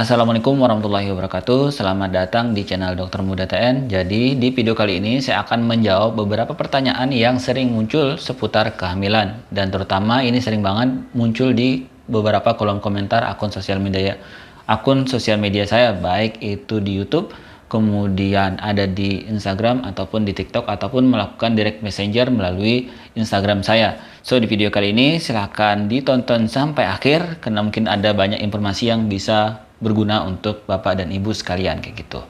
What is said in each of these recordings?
Assalamualaikum warahmatullahi wabarakatuh. Selamat datang di channel Dokter Muda TN. Jadi di video kali ini saya akan menjawab beberapa pertanyaan yang sering muncul seputar kehamilan, dan terutama ini sering banget muncul di beberapa kolom komentar akun sosial media saya, baik itu di YouTube, kemudian ada di Instagram ataupun di TikTok, ataupun melakukan direct messenger melalui Instagram saya. So di video kali ini silahkan ditonton sampai akhir, karena mungkin ada banyak informasi yang bisa berguna untuk Bapak dan Ibu sekalian kayak gitu.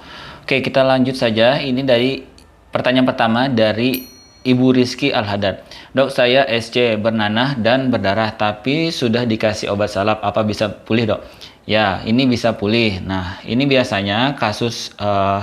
Oke, kita lanjut saja. Ini dari pertanyaan pertama dari Ibu Rizky Al-Hadad. Dok, saya SC bernanah dan berdarah tapi sudah dikasih obat salap, apa bisa pulih, Dok? Ya, ini bisa pulih. Nah, ini biasanya kasus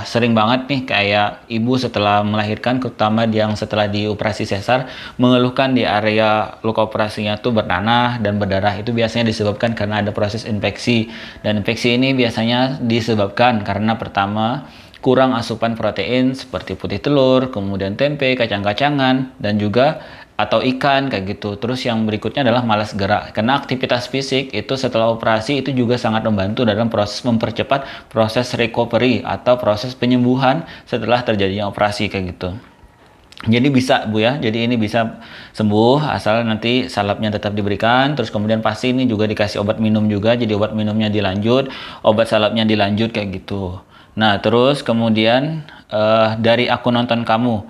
sering banget nih, kayak ibu setelah melahirkan, terutama yang setelah dioperasi sesar, mengeluhkan di area luka operasinya tuh bernanah dan berdarah. Itu biasanya disebabkan karena ada proses infeksi. Dan infeksi ini biasanya disebabkan karena pertama, kurang asupan protein seperti putih telur, kemudian tempe, kacang-kacangan, dan juga atau ikan kayak gitu. Terus yang berikutnya adalah malas gerak. Karena aktivitas fisik itu setelah operasi itu juga sangat membantu dalam proses mempercepat proses recovery atau proses penyembuhan setelah terjadinya operasi kayak gitu. Jadi bisa Bu ya, jadi ini bisa sembuh asal nanti salapnya tetap diberikan, terus kemudian pasti ini juga dikasih obat minum juga, jadi obat minumnya dilanjut, obat salapnya dilanjut kayak gitu. Nah terus kemudian dari aku nonton kamu,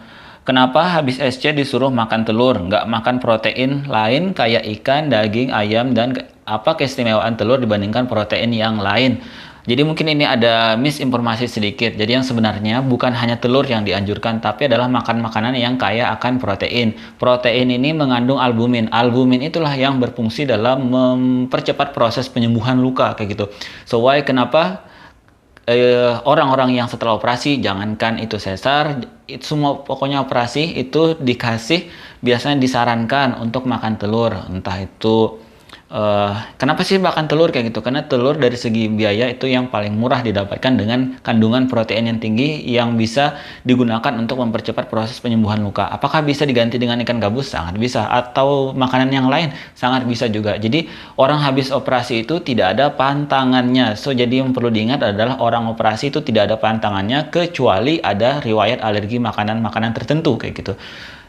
kenapa habis SC disuruh makan telur, nggak makan protein lain kayak ikan, daging, ayam, dan apa keistimewaan telur dibandingkan protein yang lain? Jadi mungkin ini ada misinformasi sedikit. Jadi yang sebenarnya bukan hanya telur yang dianjurkan, tapi adalah makan makanan yang kaya akan protein. Protein ini mengandung albumin. Albumin itulah yang berfungsi dalam mempercepat proses penyembuhan luka kayak gitu. So why kenapa orang-orang yang setelah operasi, jangankan itu sesar, itu semua pokoknya operasi itu dikasih, biasanya disarankan untuk makan telur. Entah itu kenapa sih makan telur kayak gitu? Karena telur dari segi biaya itu yang paling murah didapatkan dengan kandungan protein yang tinggi yang bisa digunakan untuk mempercepat proses penyembuhan luka. Apakah bisa diganti dengan ikan gabus? Sangat bisa. Atau makanan yang lain? Sangat bisa juga. Jadi orang habis operasi itu tidak ada pantangannya. So jadi yang perlu diingat adalah orang operasi itu tidak ada pantangannya kecuali ada riwayat alergi makanan-makanan tertentu kayak gitu.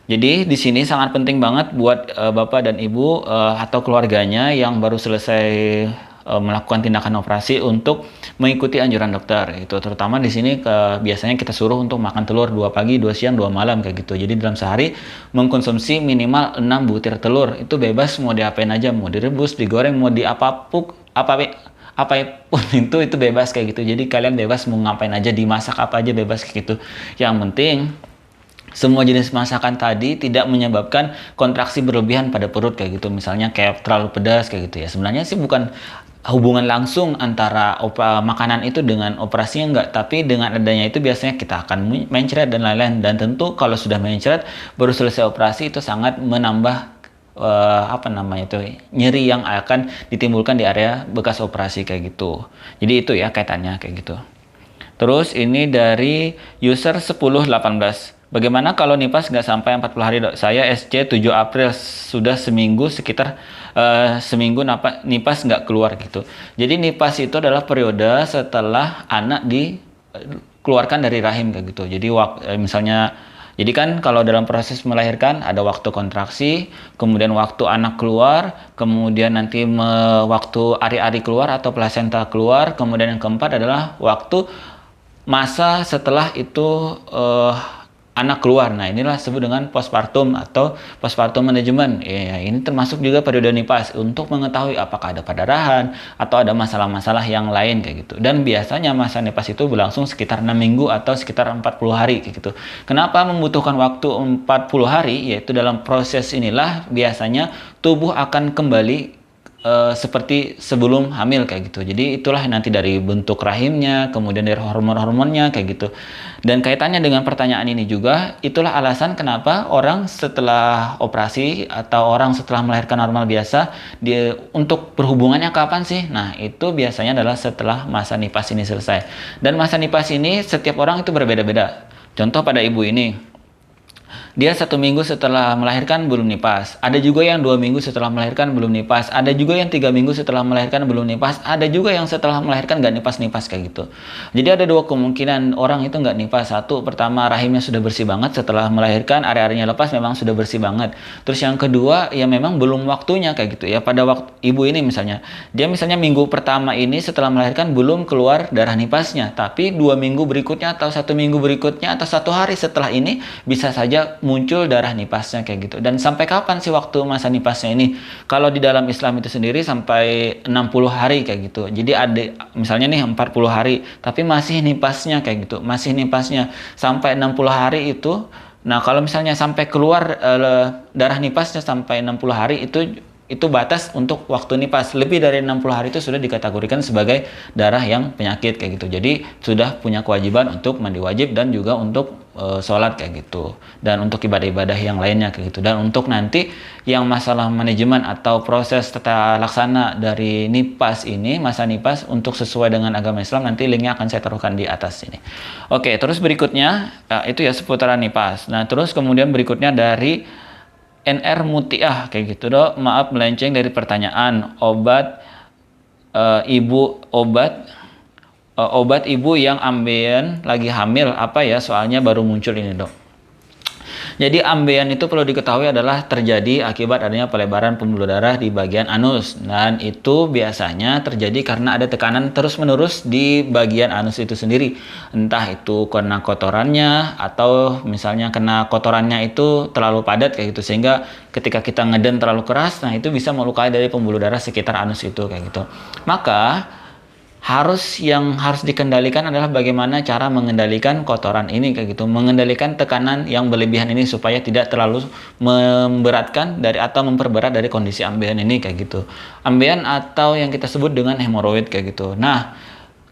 Jadi di sini sangat penting banget buat Bapak dan Ibu atau keluarganya yang baru selesai melakukan tindakan operasi untuk mengikuti anjuran dokter. Itu terutama di sini biasanya kita suruh untuk makan telur 2 pagi, 2 siang, 2 malam kayak gitu. Jadi dalam sehari mengkonsumsi minimal 6 butir telur. Itu bebas mau diapain aja, mau direbus, digoreng, mau apapun itu bebas kayak gitu. Jadi kalian bebas mau ngapain aja, dimasak apa aja bebas kayak gitu. Yang penting semua jenis masakan tadi tidak menyebabkan kontraksi berlebihan pada perut kayak gitu. Misalnya kayak terlalu pedas kayak gitu ya. Sebenarnya sih bukan hubungan langsung antara makanan itu dengan operasinya, enggak, tapi dengan adanya itu biasanya kita akan mencret dan lain-lain. Dan tentu kalau sudah mencret baru selesai operasi itu sangat menambah nyeri yang akan ditimbulkan di area bekas operasi kayak gitu. Jadi itu ya kaitannya kayak gitu. Terus ini dari user 1018. Bagaimana kalau nipas nggak sampai 40 hari, Dok? Saya SC 7 April, sudah seminggu, sekitar seminggu nipas nggak keluar gitu. Jadi nipas itu adalah periode setelah anak dikeluarkan dari rahim kayak gitu. Jadi misalnya, jadi kan kalau dalam proses melahirkan ada waktu kontraksi, kemudian waktu anak keluar, kemudian nanti waktu ari-ari keluar atau plasenta keluar, kemudian yang keempat adalah waktu masa setelah itu anak keluar. Nah inilah disebut dengan postpartum atau postpartum management. Ya, ini termasuk juga periode nipas untuk mengetahui apakah ada perdarahan atau ada masalah-masalah yang lain kayak gitu. Dan biasanya masa nipas itu berlangsung sekitar 6 minggu atau sekitar 40 hari kayak gitu. Kenapa membutuhkan waktu 40 hari? Yaitu dalam proses inilah biasanya tubuh akan kembali seperti sebelum hamil kayak gitu. Jadi itulah nanti dari bentuk rahimnya, kemudian dari hormon-hormonnya kayak gitu. Dan kaitannya dengan pertanyaan ini juga, itulah alasan kenapa orang setelah operasi atau orang setelah melahirkan normal biasa, untuk berhubungannya kapan sih? Nah itu biasanya adalah setelah masa nipas ini selesai. Dan masa nipas ini setiap orang itu berbeda-beda. Contoh pada ibu ini, dia 1 minggu setelah melahirkan belum nipas. Ada juga yang 2 minggu setelah melahirkan belum nipas. Ada juga yang 3 minggu setelah melahirkan belum nipas. Ada juga yang setelah melahirkan nggak nipas-nipas kayak gitu. Jadi ada dua kemungkinan orang itu nggak nipas. Satu, pertama rahimnya sudah bersih banget setelah melahirkan, area-areanya lepas memang sudah bersih banget. Terus yang kedua, ya memang belum waktunya kayak gitu ya. Pada waktu ibu ini misalnya, dia misalnya minggu pertama ini setelah melahirkan belum keluar darah nipasnya, tapi 2 minggu berikutnya atau 1 minggu berikutnya atau 1 hari setelah ini bisa saja muncul darah nipasnya kayak gitu. Dan sampai kapan sih waktu masa nipasnya ini? Kalau di dalam Islam itu sendiri sampai 60 hari kayak gitu. Jadi ada misalnya nih 40 hari tapi masih nipasnya kayak gitu. Masih nipasnya sampai 60 hari itu. Nah, kalau misalnya sampai keluar darah nipasnya sampai 60 hari itu batas untuk waktu nipas. Lebih dari 60 hari itu sudah dikategorikan sebagai darah yang penyakit kayak gitu. Jadi sudah punya kewajiban untuk mandi wajib dan juga untuk sholat kayak gitu. Dan untuk ibadah-ibadah yang lainnya kayak gitu. Dan untuk nanti yang masalah manajemen atau proses tata laksana dari nipas ini, masa nipas untuk sesuai dengan agama Islam, nanti linknya akan saya taruhkan di atas ini. Oke, terus berikutnya itu ya seputaran nipas. Nah, terus kemudian berikutnya dari NR Mutiah kayak gitu dok. Maaf melenceng dari pertanyaan. Obat ibu yang ambeien lagi hamil apa ya? Soalnya baru muncul ini dok. Jadi ambeien itu perlu diketahui adalah terjadi akibat adanya pelebaran pembuluh darah di bagian anus, dan itu biasanya terjadi karena ada tekanan terus-menerus di bagian anus itu sendiri. Entah itu karena kotorannya atau misalnya kena kotorannya itu terlalu padat kayak gitu, sehingga ketika kita ngeden terlalu keras, nah itu bisa melukai dari pembuluh darah sekitar anus itu kayak gitu. Maka yang harus dikendalikan adalah bagaimana cara mengendalikan kotoran ini kayak gitu, mengendalikan tekanan yang berlebihan ini supaya tidak terlalu memberatkan dari atau memperberat dari kondisi ambeien ini kayak gitu. Ambeien atau yang kita sebut dengan hemoroid kayak gitu. Nah,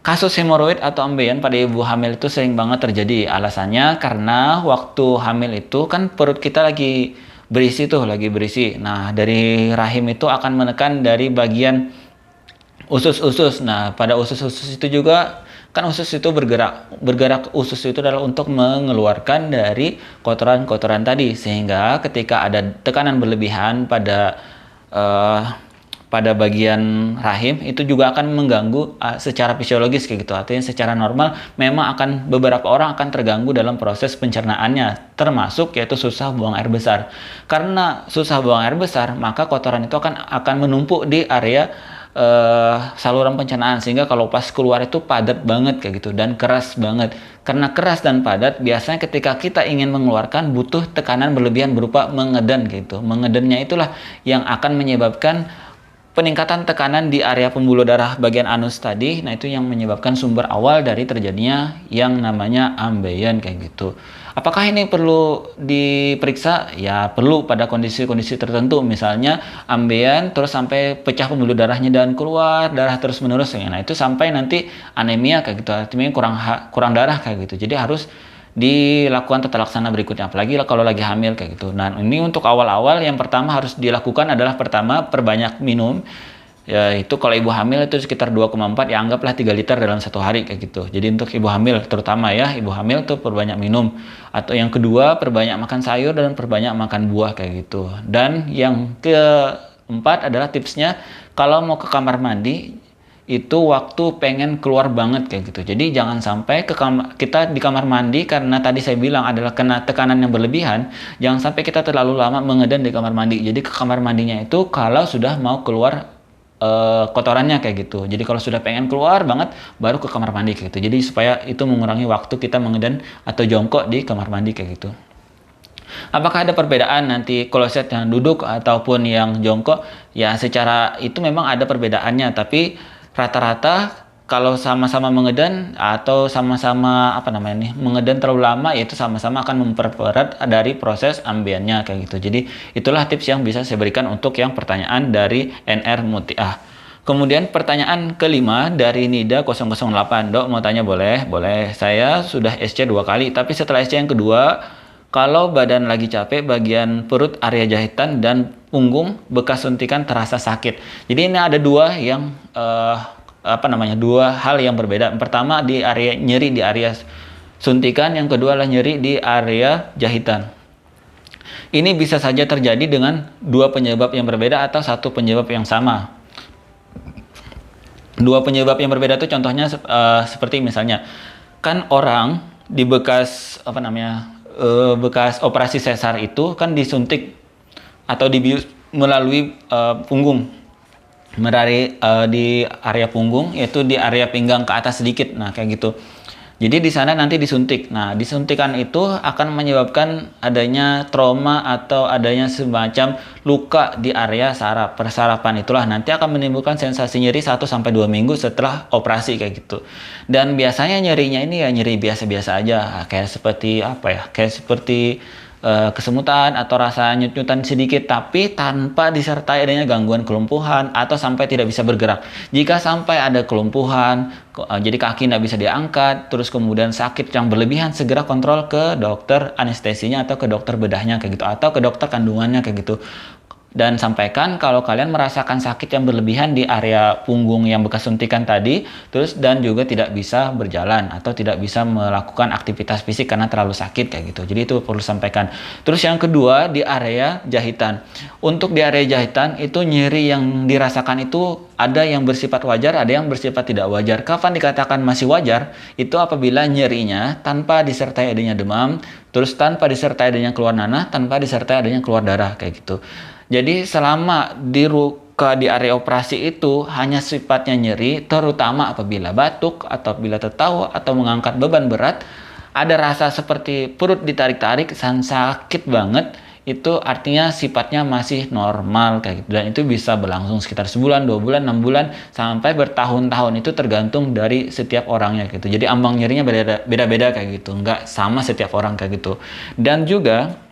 kasus hemoroid atau ambeien pada ibu hamil itu sering banget terjadi. Alasannya karena waktu hamil itu kan perut kita lagi berisi. Nah, dari rahim itu akan menekan dari bagian usus-usus. Nah, pada usus-usus itu juga kan usus itu bergerak usus itu adalah untuk mengeluarkan dari kotoran-kotoran tadi, sehingga ketika ada tekanan berlebihan pada bagian rahim itu juga akan mengganggu secara fisiologis kayak gitu. Artinya secara normal memang beberapa orang akan terganggu dalam proses pencernaannya, termasuk yaitu susah buang air besar. Karena susah buang air besar, maka kotoran itu akan menumpuk di area saluran pencernaan, sehingga kalau pas keluar itu padat banget kayak gitu dan keras banget. Karena keras dan padat, biasanya ketika kita ingin mengeluarkan butuh tekanan berlebihan berupa mengeden gitu. Mengedennya itulah yang akan menyebabkan peningkatan tekanan di area pembuluh darah bagian anus tadi. Nah, itu yang menyebabkan sumber awal dari terjadinya yang namanya ambeien kayak gitu. Apakah ini perlu diperiksa? Ya perlu pada kondisi-kondisi tertentu. Misalnya ambeien terus sampai pecah pembuluh darahnya dan keluar darah terus menerus. Nah, itu sampai nanti anemia kayak gitu. Artinya kurang darah kayak gitu. Jadi harus dilakukan tata laksana berikutnya, apalagi kalau lagi hamil kayak gitu. Nah, ini untuk awal-awal yang pertama harus dilakukan adalah pertama perbanyak minum. Ya, itu kalau ibu hamil itu sekitar 2,4, ya anggaplah 3 liter dalam 1 hari kayak gitu. Jadi untuk ibu hamil terutama ya, ibu hamil tuh perbanyak minum. Atau yang kedua, perbanyak makan sayur dan perbanyak makan buah kayak gitu. Dan yang keempat adalah tipsnya, kalau mau ke kamar mandi itu waktu pengen keluar banget kayak gitu. Jadi jangan sampai kita di kamar mandi, karena tadi saya bilang adalah kena tekanan yang berlebihan, jangan sampai kita terlalu lama mengeden di kamar mandi. Jadi ke kamar mandinya itu kalau sudah mau keluar kotorannya kayak gitu. Jadi kalau sudah pengen keluar banget baru ke kamar mandi kayak gitu. Jadi supaya itu mengurangi waktu kita mengeden atau jongkok di kamar mandi kayak gitu. Apakah ada perbedaan nanti kloset yang duduk ataupun yang jongkok? Ya secara itu memang ada perbedaannya, tapi rata-rata kalau sama-sama mengeden atau sama-sama mengeden terlalu lama, yaitu sama-sama akan memperberat dari proses ambiennya kayak gitu. Jadi itulah tips yang bisa saya berikan untuk yang pertanyaan dari NR Mutiah. Kemudian pertanyaan kelima dari Nida 008. Dok, mau tanya boleh? Boleh. Saya sudah SC 2 kali, tapi setelah SC yang kedua, kalau badan lagi capek, bagian perut, area jahitan dan punggung bekas suntikan terasa sakit. Jadi ini ada dua hal yang berbeda. Pertama nyeri di area suntikan, yang kedua adalah nyeri di area jahitan. Ini bisa saja terjadi dengan dua penyebab yang berbeda atau satu penyebab yang sama. Dua penyebab yang berbeda itu contohnya seperti misalnya kan orang di bekas bekas operasi sesar itu kan disuntik atau dibius melalui punggung, di area punggung, yaitu di area pinggang ke atas sedikit. Nah kayak gitu. Jadi di sana nanti disuntik. Nah, disuntikan itu akan menyebabkan adanya trauma atau adanya semacam luka di area saraf. Persarapan itulah nanti akan menimbulkan sensasi nyeri 1 sampai 2 minggu setelah operasi kayak gitu. Dan biasanya nyerinya ini ya nyeri biasa-biasa aja, kayak seperti Kayak seperti kesemutan atau rasa nyut-nyutan sedikit, tapi tanpa disertai adanya gangguan kelumpuhan atau sampai tidak bisa bergerak. Jika sampai ada kelumpuhan, jadi kaki tidak bisa diangkat, terus kemudian sakit yang berlebihan, segera kontrol ke dokter anestesinya atau ke dokter bedahnya kayak gitu, atau ke dokter kandungannya kayak gitu. Dan sampaikan kalau kalian merasakan sakit yang berlebihan di area punggung yang bekas suntikan tadi, dan juga tidak bisa berjalan atau tidak bisa melakukan aktivitas fisik karena terlalu sakit kayak gitu. Jadi itu perlu sampaikan. Terus yang kedua di area jahitan. Untuk di area jahitan itu nyeri yang dirasakan itu ada yang bersifat wajar, ada yang bersifat tidak wajar. Kapan dikatakan masih wajar? Itu apabila nyerinya tanpa disertai adanya demam, terus tanpa disertai adanya keluar nanah, tanpa disertai adanya keluar darah kayak gitu. Jadi selama di luka di area operasi itu hanya sifatnya nyeri, terutama apabila batuk atau bila tertawa atau mengangkat beban berat, ada rasa seperti perut ditarik-tarik dan sakit banget, itu artinya sifatnya masih normal kayak gitu. Dan itu bisa berlangsung sekitar sebulan, 2 bulan, 6 bulan, sampai bertahun-tahun. Itu tergantung dari setiap orangnya gitu. Jadi ambang nyerinya beda-beda kayak gitu, nggak sama setiap orang kayak gitu. Dan juga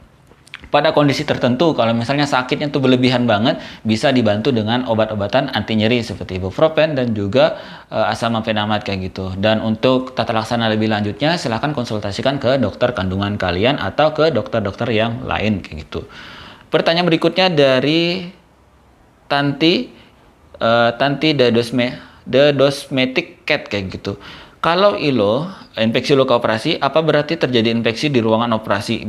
pada kondisi tertentu, kalau misalnya sakitnya itu berlebihan banget, bisa dibantu dengan obat-obatan anti nyeri seperti ibuprofen dan juga asam amfetamat kayak gitu. Dan untuk tata laksana lebih lanjutnya, silahkan konsultasikan ke dokter kandungan kalian atau ke dokter-dokter yang lain kayak gitu. Pertanyaan berikutnya dari Tanti The Dosmetic Cat kayak gitu. Kalau ILO, infeksi luka operasi, apa berarti terjadi infeksi di ruangan operasi?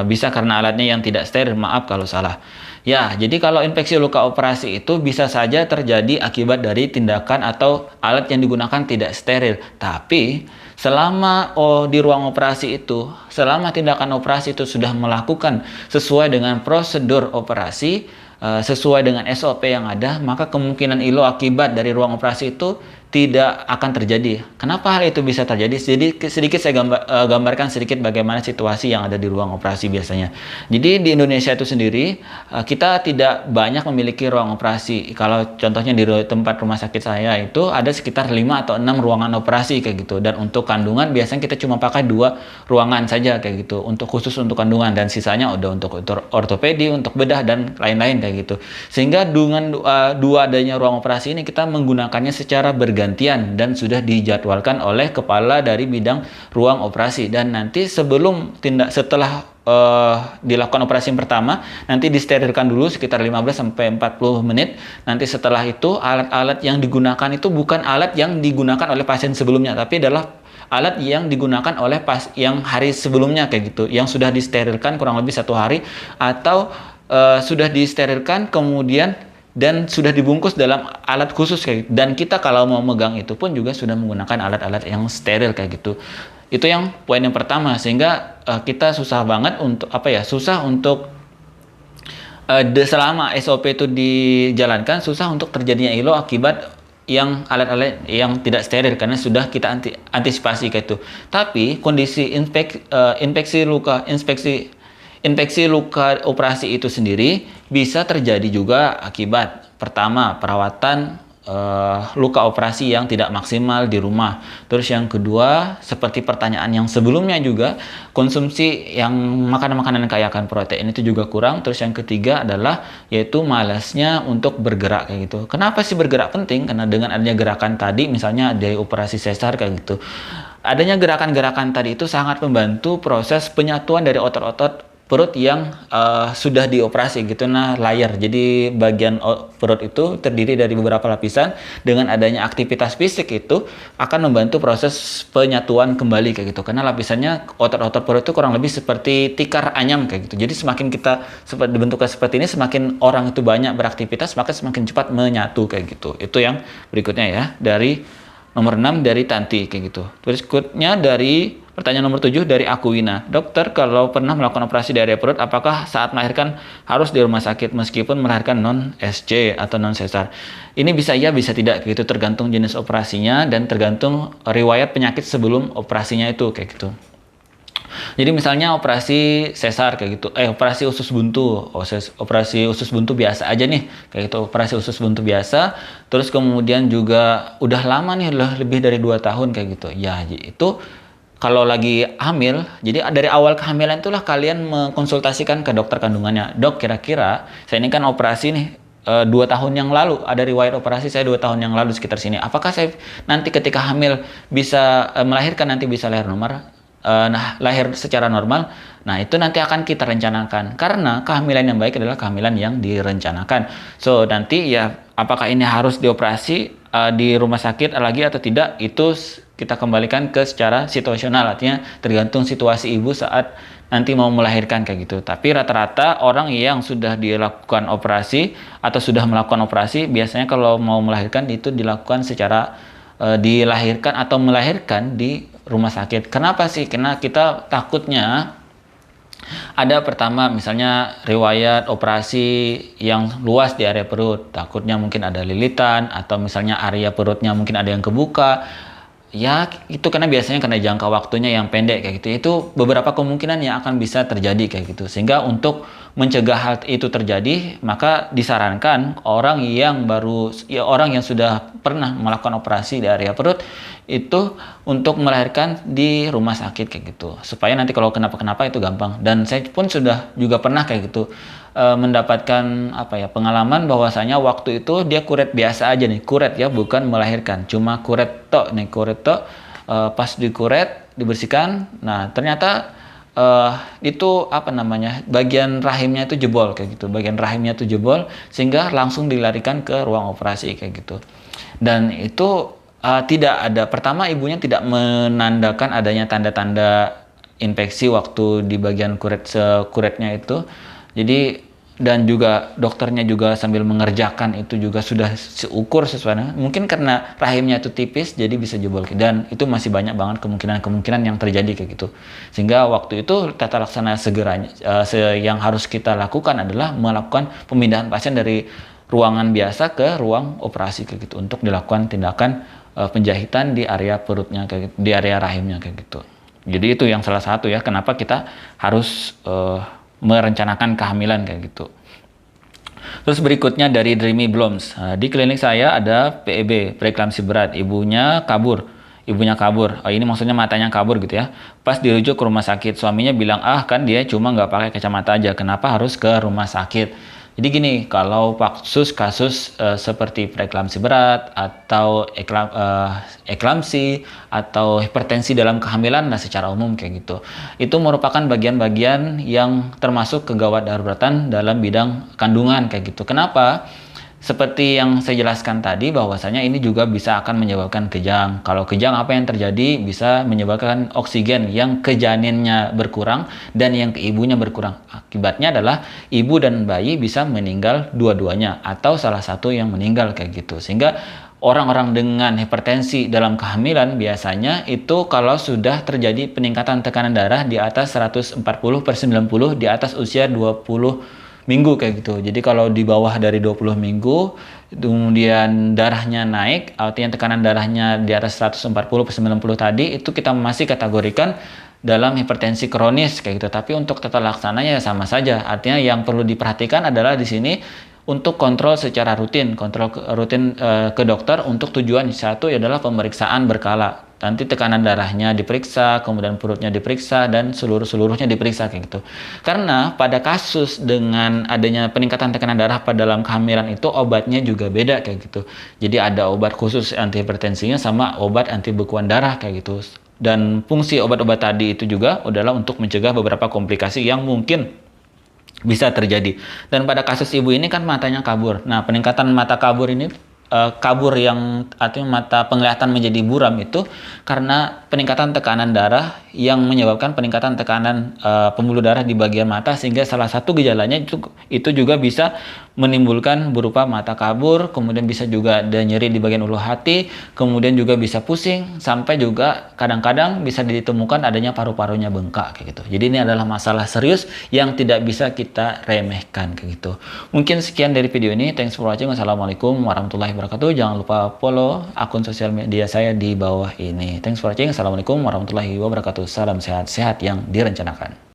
Bisa karena alatnya yang tidak steril, maaf kalau salah. Ya, jadi kalau infeksi luka operasi itu bisa saja terjadi akibat dari tindakan atau alat yang digunakan tidak steril. Tapi selama di ruang operasi itu, selama tindakan operasi itu sudah melakukan sesuai dengan prosedur operasi, sesuai dengan SOP yang ada, maka kemungkinan ILO akibat dari ruang operasi itu tidak akan terjadi. Kenapa hal itu bisa terjadi? Jadi sedikit saya gambarkan sedikit bagaimana situasi yang ada di ruang operasi biasanya. Jadi di Indonesia itu sendiri kita tidak banyak memiliki ruang operasi. Kalau contohnya di tempat rumah sakit saya itu ada sekitar 5 atau 6 ruangan operasi kayak gitu. Dan untuk kandungan biasanya kita cuma pakai 2 ruangan saja kayak gitu. Khusus untuk kandungan, dan sisanya udah untuk ortopedi, untuk bedah dan lain-lain kayak gitu. Sehingga dengan dua adanya ruang operasi ini kita menggunakannya secara bergantian dan sudah dijadwalkan oleh kepala dari bidang ruang operasi. Dan nanti setelah dilakukan operasi yang pertama, nanti disterilkan dulu sekitar 15-40 menit. Nanti setelah itu alat-alat yang digunakan itu bukan alat yang digunakan oleh pasien sebelumnya, tapi adalah alat yang digunakan oleh yang hari sebelumnya kayak gitu, yang sudah disterilkan kurang lebih 1 hari atau sudah disterilkan kemudian dan sudah dibungkus dalam alat khusus kayak gitu. Dan kita kalau mau megang itu pun juga sudah menggunakan alat-alat yang steril kayak gitu. Itu yang poin yang pertama, sehingga kita susah banget untuk selama SOP itu dijalankan, susah untuk terjadinya ILO akibat yang alat-alat yang tidak steril karena sudah kita antisipasi kayak itu. Tapi kondisi infeksi luka operasi itu sendiri bisa terjadi juga akibat pertama perawatan luka operasi yang tidak maksimal di rumah. Terus yang kedua, seperti pertanyaan yang sebelumnya juga, konsumsi yang makanan-makanan kaya akan protein itu juga kurang. Terus yang ketiga adalah yaitu malasnya untuk bergerak kayak gitu. Kenapa sih bergerak penting? Karena dengan adanya gerakan tadi, misalnya dari operasi sesar kayak gitu, adanya gerakan-gerakan tadi itu sangat membantu proses penyatuan dari otot-otot perut yang sudah dioperasi gitu, nah layer. Jadi bagian perut itu terdiri dari beberapa lapisan. Dengan adanya aktivitas fisik itu akan membantu proses penyatuan kembali kayak gitu. Karena lapisannya otot-otot perut itu kurang lebih seperti tikar anyam kayak gitu. Jadi semakin kita dibentuknya seperti ini, semakin orang itu banyak beraktivitas, maka semakin cepat menyatu kayak gitu. Itu yang berikutnya ya, dari nomor 6 dari Tanti kayak gitu. Berikutnya dari pertanyaan nomor 7 dari Akuina. Dokter, kalau pernah melakukan operasi di area perut, apakah saat melahirkan harus di rumah sakit meskipun melahirkan non SC atau non sesar? Ini bisa iya, bisa tidak, gitu, tergantung jenis operasinya dan tergantung riwayat penyakit sebelum operasinya itu kayak gitu. Jadi misalnya operasi sesar kayak gitu, operasi usus buntu, operasi usus buntu biasa aja nih, kayak gitu, operasi usus buntu biasa, terus kemudian juga udah lama nih, udah lebih dari 2 tahun kayak gitu, ya itu kalau lagi hamil, jadi dari awal kehamilan itulah kalian mengkonsultasikan ke dokter kandungannya, dok kira-kira saya ini kan operasi nih 2 tahun yang lalu, ada riwayat operasi saya 2 tahun yang lalu sekitar sini, apakah saya nanti ketika hamil bisa melahirkan, nanti bisa lahir secara normal. Nah, itu nanti akan kita rencanakan, karena kehamilan yang baik adalah kehamilan yang direncanakan. So, nanti ya apakah ini harus dioperasi di rumah sakit lagi atau tidak, itu kita kembalikan ke secara situasional, artinya tergantung situasi ibu saat nanti mau melahirkan kayak gitu. Tapi rata-rata orang yang sudah dilakukan operasi atau sudah melakukan operasi, biasanya kalau mau melahirkan itu dilakukan secara dilahirkan atau melahirkan di rumah sakit. Kenapa sih? Karena kita takutnya ada pertama misalnya riwayat operasi yang luas di area perut, takutnya mungkin ada lilitan atau misalnya area perutnya mungkin ada yang kebuka. Ya itu karena biasanya karena jangka waktunya yang pendek kayak gitu. Itu beberapa kemungkinan yang akan bisa terjadi kayak gitu. Sehingga untuk mencegah hal itu terjadi, maka disarankan orang yang sudah pernah melakukan operasi di area perut itu untuk melahirkan di rumah sakit kayak gitu. Supaya nanti kalau kenapa-kenapa itu gampang. Dan saya pun sudah juga pernah kayak gitu mendapatkan pengalaman bahwasanya waktu itu dia kuret biasa aja nih, kuret ya, bukan melahirkan, cuma kuret tok nih, kuret tok. Pas dikuret dibersihkan, nah ternyata itu bagian rahimnya itu jebol kayak gitu, bagian rahimnya itu jebol sehingga langsung dilarikan ke ruang operasi kayak gitu. Dan itu tidak ada, pertama ibunya tidak menandakan adanya tanda-tanda infeksi waktu di bagian kuretnya itu. Jadi dan juga dokternya juga sambil mengerjakan itu juga sudah seukur sesuai, mungkin karena rahimnya itu tipis jadi bisa jebol, dan itu masih banyak banget kemungkinan yang terjadi kayak gitu. Sehingga waktu itu tata laksana segeranya yang harus kita lakukan adalah melakukan pemindahan pasien dari ruangan biasa ke ruang operasi kayak gitu untuk dilakukan tindakan penjahitan di area perutnya kayak gitu, di area rahimnya kayak gitu. Jadi itu yang salah satu ya kenapa kita harus merencanakan kehamilan kayak gitu. Terus berikutnya dari Dreamy Bloms. Di klinik saya ada PEB, preeklamsi berat. Ibunya kabur. Ini maksudnya matanya kabur gitu ya. Pas dirujuk ke rumah sakit, suaminya bilang, kan dia cuma nggak pakai kacamata aja. Kenapa harus ke rumah sakit? Jadi gini, kalau kasus seperti preeklamsi berat atau eklamsi atau hipertensi dalam kehamilan, nah secara umum kayak gitu, itu merupakan bagian-bagian yang termasuk kegawat daruratan dalam bidang kandungan kayak gitu. Kenapa? Seperti yang saya jelaskan tadi, bahwasanya ini juga bisa akan menyebabkan kejang. Kalau kejang, apa yang terjadi? Bisa menyebabkan oksigen yang ke janinnya berkurang dan yang ke ibunya berkurang. Akibatnya adalah ibu dan bayi bisa meninggal dua-duanya atau salah satu yang meninggal kayak gitu. Sehingga orang-orang dengan hipertensi dalam kehamilan biasanya itu kalau sudah terjadi peningkatan tekanan darah di atas 140/90 di atas usia 20 minggu kayak gitu. Jadi kalau di bawah dari 20 minggu kemudian darahnya naik, artinya tekanan darahnya di atas 140/90 tadi, itu kita masih kategorikan dalam hipertensi kronis kayak gitu. Tapi untuk tata laksananya sama saja. Artinya yang perlu diperhatikan adalah di sini untuk kontrol secara rutin, ke dokter untuk tujuan satu adalah pemeriksaan berkala. Nanti tekanan darahnya diperiksa, kemudian perutnya diperiksa, dan seluruhnya diperiksa kayak gitu. Karena pada kasus dengan adanya peningkatan tekanan darah pada dalam kehamilan itu obatnya juga beda kayak gitu. Jadi ada obat khusus anti hipertensinya sama obat anti bekuan darah kayak gitu. Dan fungsi obat-obat tadi itu juga adalah untuk mencegah beberapa komplikasi yang mungkin bisa terjadi. Dan pada kasus ibu ini kan matanya kabur. Nah, peningkatan mata kabur ini kabur yang artinya mata penglihatan menjadi buram itu karena peningkatan tekanan darah yang menyebabkan peningkatan tekanan pembuluh darah di bagian mata, sehingga salah satu gejalanya itu juga bisa menimbulkan berupa mata kabur, kemudian bisa juga ada nyeri di bagian ulu hati, kemudian juga bisa pusing, sampai juga kadang-kadang bisa ditemukan adanya paru-parunya bengkak kayak gitu. Jadi ini adalah masalah serius yang tidak bisa kita remehkan kayak gitu. Mungkin sekian dari video ini. Thanks for watching. Wassalamualaikum warahmatullahi wabarakatuh. Jangan lupa follow akun sosial media saya di bawah ini. Thanks for watching. Assalamualaikum warahmatullahi wabarakatuh. Salam sehat-sehat yang direncanakan.